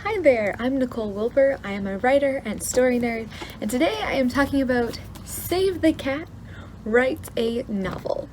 Hi there, I'm Nicole Wilbur. I am a writer and story nerd, and today I am talking about Save the Cat Writes a Novel.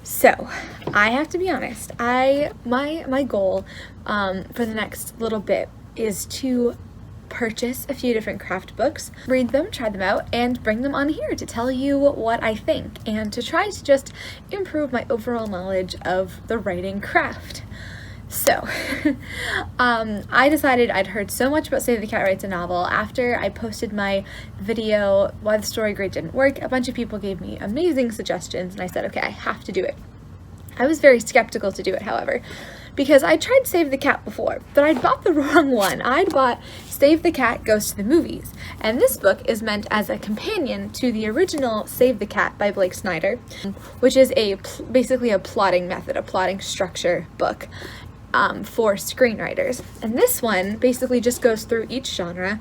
So, I have to be honest, my goal for the next little bit is to purchase a few different craft books, read them, try them out, and bring them on here to tell you what I think and to try to just improve my overall knowledge of the writing craft. So, I decided I'd heard so much about Save the Cat Writes a Novel. After I posted my video, Why the Story Grid Didn't Work, a bunch of people gave me amazing suggestions, and I said, okay, I have to do it. I was very skeptical to do it, however, because I tried Save the Cat before, but I'd bought the wrong one. I'd bought Save the Cat Goes to the Movies, and this book is meant as a companion to the original Save the Cat by Blake Snyder, which is basically a plotting method, a plotting structure book. For screenwriters. And this one basically just goes through each genre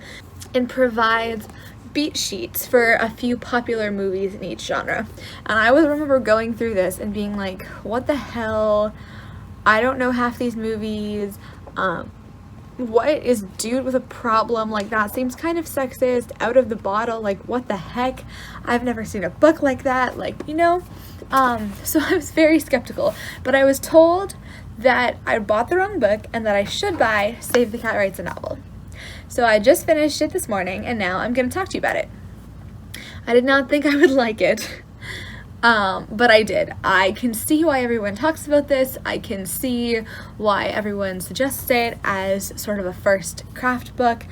and provides beat sheets for a few popular movies in each genre. And I always remember going through this and being like, what the hell? I don't know half these movies. What is Dude with a Problem? Like, that seems kind of sexist, out of the bottle, like what the heck? I've never seen a book like that, like, you know? So I was very skeptical, but I was told that I bought the wrong book and that I should buy Save the Cat Writes a Novel. So I just finished it this morning and now I'm going to talk to you about it. I did not think I would like it, but I did. I can see why everyone talks about this. I can see why everyone suggests it as sort of a first craft book.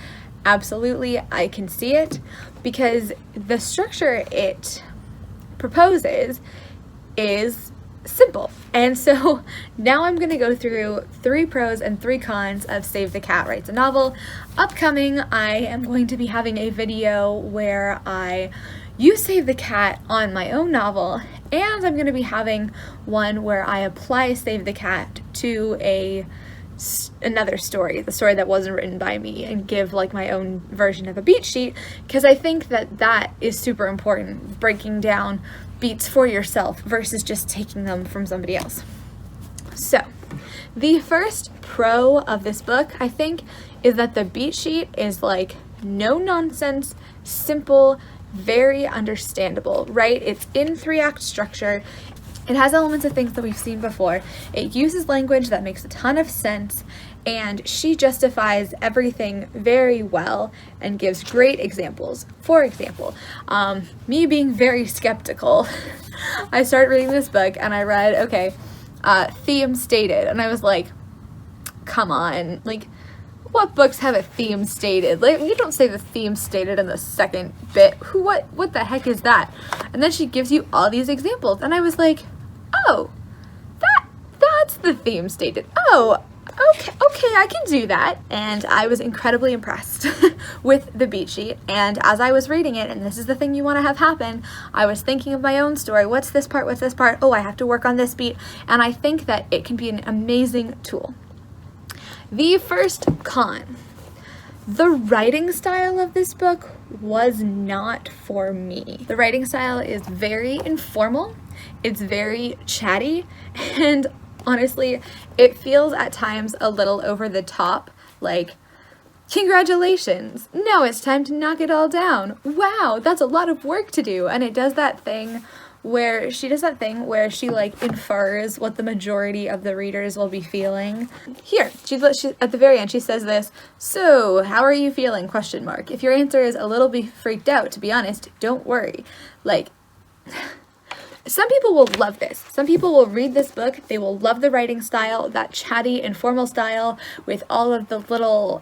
Absolutely, I can see it because the structure it proposes is simple. And so now I'm going to go through 3 pros and 3 cons of Save the Cat Writes a Novel. Upcoming, I am going to be having a video where I use Save the Cat on my own novel, and I'm going to be having one where I apply Save the Cat to another story, the story that wasn't written by me, and give like my own version of a beat sheet, because I think that is super important, breaking down beats for yourself versus just taking them from somebody else. So, the first pro of this book, I think, is that the beat sheet is like no nonsense, simple, very understandable, right? It's in 3-act structure. It has elements of things that we've seen before. It uses language that makes a ton of sense, and she justifies everything very well and gives great examples. For example, me being very skeptical, I started reading this book and I read, okay, theme stated, and I was like, come on, like, what books have a theme stated? Like, you don't say the theme stated in the second bit. What the heck is that? And then she gives you all these examples, and I was like, oh, that's the theme stated. Oh, okay, I can do that. And I was incredibly impressed with the beat sheet. And as I was reading it, and this is the thing you want to have happen, I was thinking of my own story. What's this part? What's this part? Oh, I have to work on this beat. And I think that it can be an amazing tool. The first con. The writing style of this book was not for me. The writing style is very informal. It's very chatty, and honestly, it feels at times a little over the top, like, congratulations, now it's time to knock it all down. Wow, that's a lot of work to do. And it does that thing where she like infers what the majority of the readers will be feeling. Here, she at the very end, she says this, so how are you feeling, ? If your answer is a little bit freaked out, to be honest, don't worry. Like, some people will love this. Some people will read this book. They will love the writing style, that chatty, informal style with all of the little,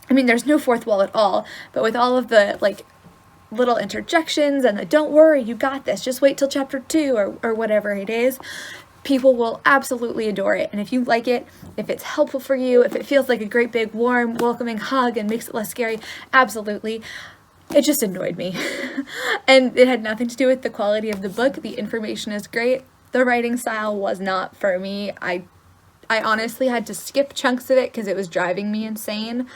there's no fourth wall at all, but with all of the, like, little interjections and the don't worry, you got this, just wait till chapter 2 or whatever it is. People will absolutely adore it. And if you like it, if it's helpful for you, if it feels like a great big warm welcoming hug and makes it less scary, absolutely. It just annoyed me. And it had nothing to do with the quality of the book. The information is great. The writing style was not for me. I honestly had to skip chunks of it because it was driving me insane.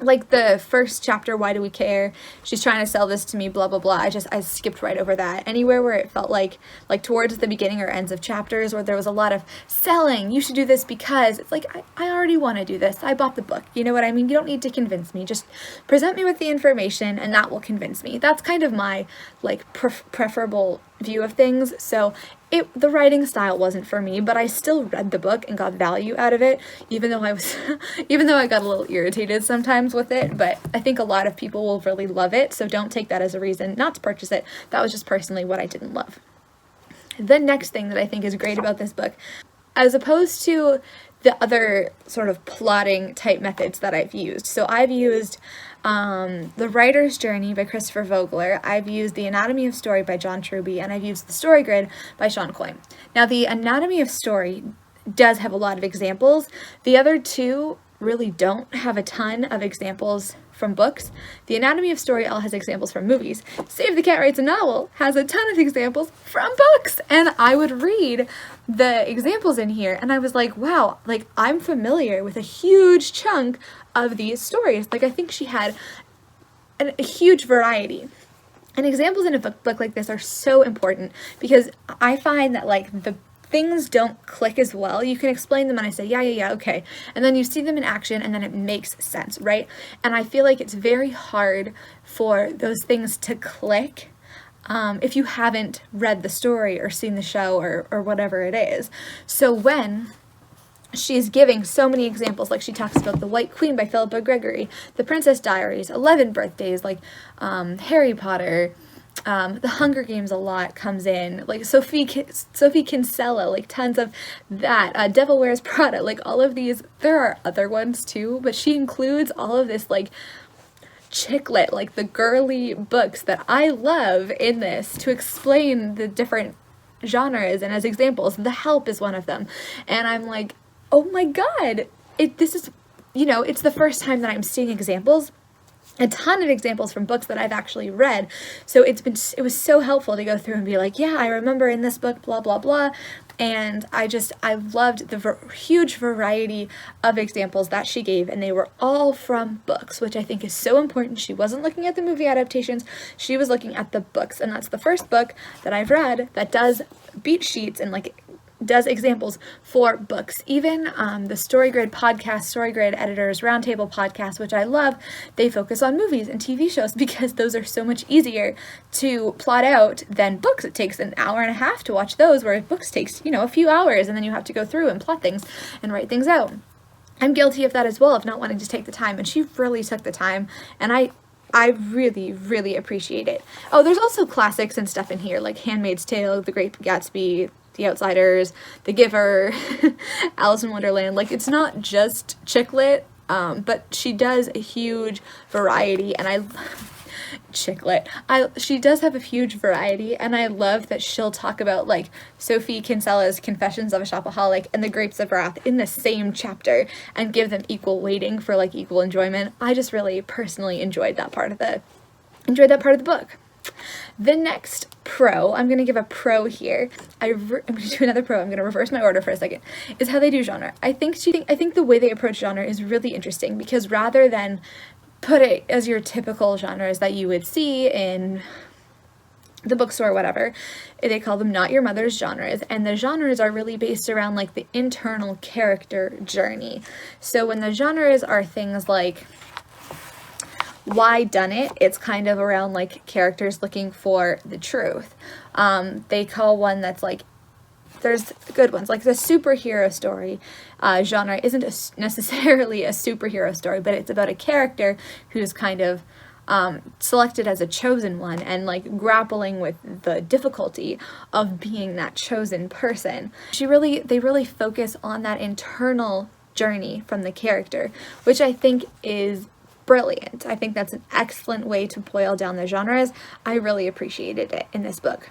like the first chapter, why do we care? She's trying to sell this to me, blah, blah, blah. I skipped right over that. Anywhere where it felt like towards the beginning or ends of chapters where there was a lot of selling, you should do this because, it's like, I already want to do this. I bought the book. You know what I mean? You don't need to convince me. Just present me with the information and that will convince me. That's kind of my, like, preferable view of things. So the writing style wasn't for me, but I still read the book and got value out of it, even though I got a little irritated sometimes with it. But I think a lot of people will really love it, so don't take that as a reason not to purchase it. That was just personally what I didn't love. The next thing that I think is great about this book, as opposed to the other sort of plotting type methods that I've used. So I've used The Writer's Journey by Christopher Vogler, I've used The Anatomy of Story by John Truby, and I've used The Story Grid by Sean Coyne. Now, The Anatomy of Story does have a lot of examples. The other two really don't have a ton of examples from books. The Anatomy of Story all has examples from movies. Save the Cat Writes a Novel has a ton of examples from books, and I would read the examples in here and I was like, wow, like I'm familiar with a huge chunk of these stories. Like I think she had a huge variety. And examples in a book like this are so important because I find that like the things don't click as well. You can explain them and I say, yeah, okay. And then you see them in action and then it makes sense, right? And I feel like it's very hard for those things to click if you haven't read the story or seen the show or whatever it is. So when she's giving so many examples, like she talks about The White Queen by Philippa Gregory, The Princess Diaries, 11 Birthdays, like Harry Potter, The Hunger Games a lot comes in, like Sophie Kinsella, like tons of that, Devil Wears Prada, like all of these. There are other ones too, but she includes all of this like chick lit, like the girly books that I love in this to explain the different genres and as examples. The Help is one of them, and I'm like, oh my god, this is, you know, it's the first time that I'm seeing examples, a ton of examples from books that I've actually read. So it was so helpful to go through and be like, yeah, I remember in this book, blah, blah, blah. And I loved the huge variety of examples that she gave, and they were all from books, which I think is so important. She wasn't looking at the movie adaptations, she was looking at the books, and that's the first book that I've read that does beat sheets and like does examples for books. Even the StoryGrid podcast, StoryGrid Editors Roundtable podcast, which I love, they focus on movies and TV shows because those are so much easier to plot out than books. It takes an hour and a half to watch those, whereas books takes, you know, a few hours, and then you have to go through and plot things and write things out. I'm guilty of that as well, of not wanting to take the time, and she really took the time, and I really, really appreciate it. Oh, there's also classics and stuff in here, like Handmaid's Tale, The Great Gatsby, The Outsiders, The Giver, Alice in Wonderland. Like, it's not just chick lit, but she does a huge variety, and she does have a huge variety, and I love that she'll talk about, like, Sophie Kinsella's Confessions of a Shopaholic and The Grapes of Wrath in the same chapter and give them equal weighting for, like, equal enjoyment. I just really personally enjoyed that part of the book. The next pro, I'm going to give a pro here. I'm going to do another pro. I'm going to reverse my order for a second. Is how they do genre. I think the way they approach genre is really interesting, because rather than put it as your typical genres that you would see in the bookstore or whatever, they call them Not Your Mother's genres, and the genres are really based around like the internal character journey. So when the genres are things like Why Done It, it's kind of around like characters looking for the truth. They call one that's like, there's good ones, like the superhero story genre isn't necessarily a superhero story, but it's about a character who's kind of selected as a chosen one and like grappling with the difficulty of being that chosen person. They really focus on that internal journey from the character, which I think is brilliant. I think that's an excellent way to boil down the genres. I really appreciated it in this book.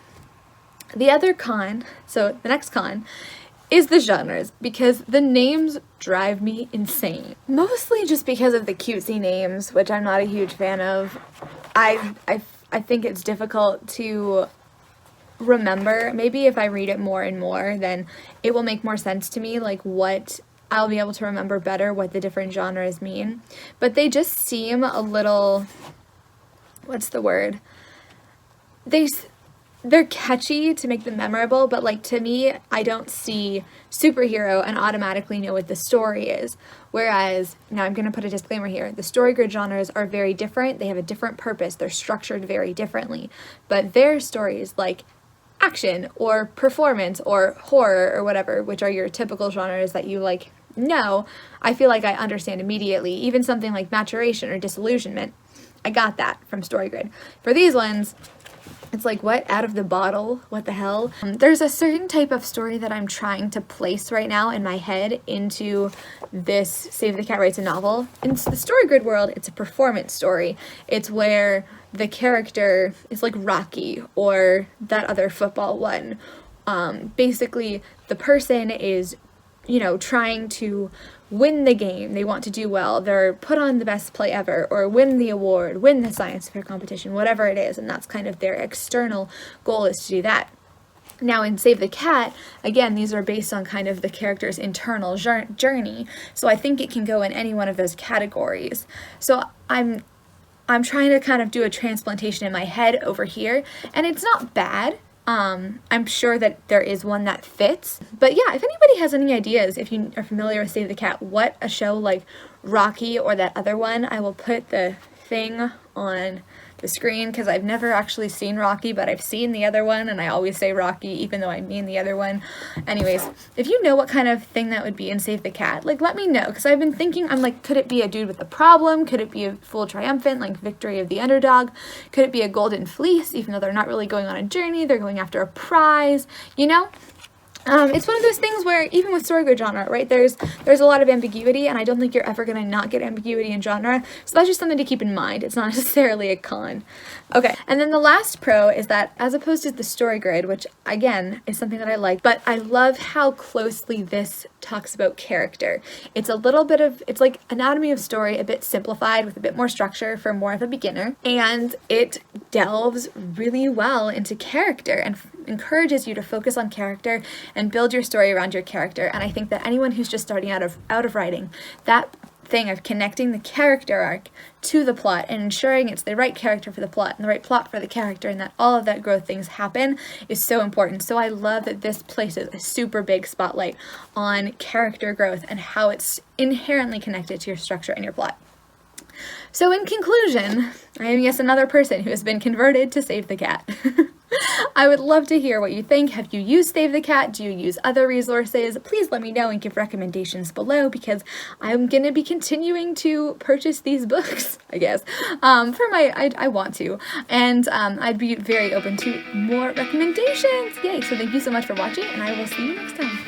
The next con is the genres, because the names drive me insane. Mostly just because of the cutesy names, which I'm not a huge fan of. I think it's difficult to remember. Maybe if I read it more and more, then it will make more sense to me, like what I'll be able to remember better what the different genres mean. But they just seem a little, what's the word? They're catchy to make them memorable, but like to me, I don't see superhero and automatically know what the story is. Whereas, now I'm going to put a disclaimer here, the story grid genres are very different, they have a different purpose, they're structured very differently. But their stories, like action or performance or horror or whatever, which are your typical genres that you like know, I feel like I understand immediately. Even something like maturation or disillusionment, I got that from story grid. For these ones, it's like, what? Out of the bottle? What the hell? There's a certain type of story that I'm trying to place right now in my head into this Save the Cat Writes a Novel. In the story grid world, it's a performance story. It's where the character is like Rocky or that other football one. Basically, the person is, trying to win the game. They want to do well. They're put on the best play ever, or win the award, win the science fair competition, whatever it is, and that's kind of their external goal, is to do that. Now in Save the Cat, again, these are based on kind of the character's internal journey, so I think it can go in any one of those categories. So I'm trying to kind of do a transplantation in my head over here, and it's not bad. I'm sure that there is one that fits. But yeah, if anybody has any ideas, if you are familiar with Save the Cat, what a show like Rocky or that other one, I will put the thing on the screen because I've never actually seen Rocky, but I've seen the other one, and I always say Rocky even though I mean the other one. Anyways, if you know what kind of thing that would be in Save the Cat, like let me know, because I've been thinking, I'm like, could it be a dude with a problem? Could it be a full triumphant, like victory of the underdog? Could it be a golden fleece, even though they're not really going on a journey, they're going after a prize, It's one of those things where even with story grid genre, right, there's a lot of ambiguity, and I don't think you're ever going to not get ambiguity in genre, so that's just something to keep in mind. It's not necessarily a con. Okay, and then the last pro is that as opposed to the story grid, which again is something that I like, but I love how closely this talks about character. It's a little bit of, it's like anatomy of story, a bit simplified with a bit more structure for more of a beginner, and it delves really well into character and encourages you to focus on character and build your story around your character. And I think that anyone who's just starting out of writing, that thing of connecting the character arc to the plot and ensuring it's the right character for the plot and the right plot for the character, and that all of that growth things happen, is so important. So I love that this places a super big spotlight on character growth and how it's inherently connected to your structure and your plot. So in conclusion, I am yes another person who has been converted to Save the Cat. I would love to hear what you think. Have you used Save the Cat? Do you use other resources? Please let me know and give recommendations below, because I'm going to be continuing to purchase these books, I guess, I want to, and I'd be very open to more recommendations. Yay! So thank you so much for watching, and I will see you next time.